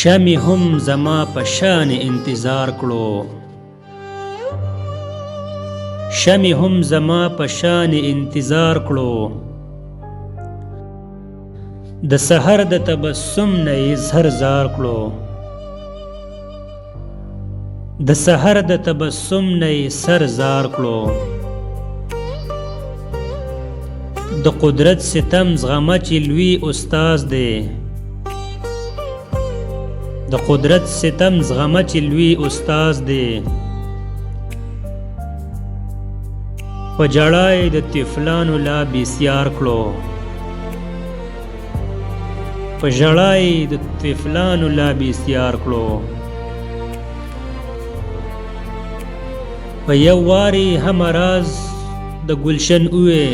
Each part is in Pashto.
شمې هم زما په شان انتظار کړو، شمې هم زما په شان انتظار کړو، د سحر د تبسم نه یې زر زار کړو، د سحر د تبسم نه یې سر زار کړو، د قدرت ستم زغمه چې لوی استاز دی، د قدرت ستم زغمه چې لوی استاز دی، په جړای د طفلانو لا بسیار کړو، په ژړای د طفلانو لا بسیار کړو، په یو وارې هم راز د ګلشن اوې،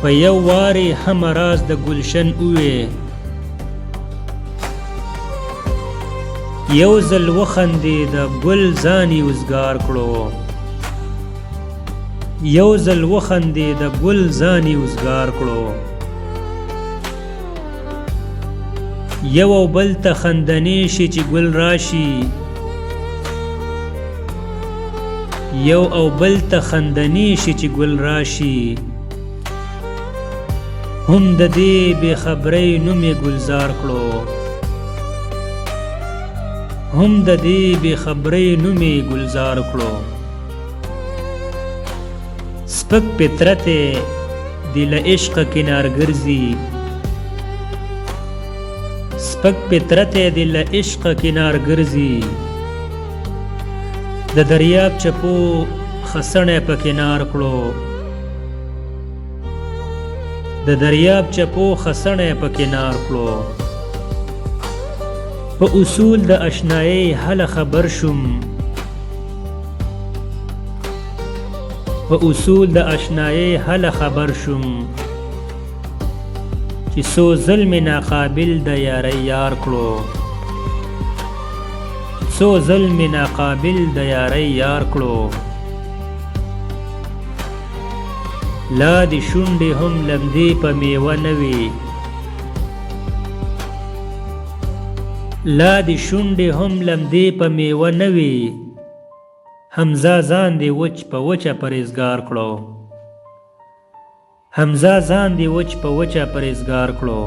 په یو وارې هم راز د ګلشن اوې، یو ځل وخندېده ګل ځان یې وزګار کړو، یو ځل وخندېده ګل ځان یې وزګار کړو، یو او بل ته خندنې شي چې ګل راشي، یو او بل ته خندنې شي چې ګل راشي، هم د دې بې خبرۍ نوم یې ګلزار کړو، هم د دې بې خبرۍ نوم یې ګلزار کړو، سپک فطرت دې له عشقه کنار ګرځي، سپک فطرت دې له عشقه کنار ګرځي، د دریاب چپو خسنې په کنار کړو، د دریاب چپو خسنې په کنار کړو، په اصول د اشنایۍ هله خبر شوم، په اصول د اشنایۍ هله خبر شوم، چې څو ظلم ناقابل د یارۍ یار کړو، څو ظلم ناقابل د یارۍ یار کړو، لا دې شونډې هم لمدې په میوه نه وي، لا دې شونډې هم لمدې په میوه نه وي، حمزه ځان دې وچ په وچه پرهیزګار کړو، حمزه ځان دې وچ په وچه پرهیزګار کړو.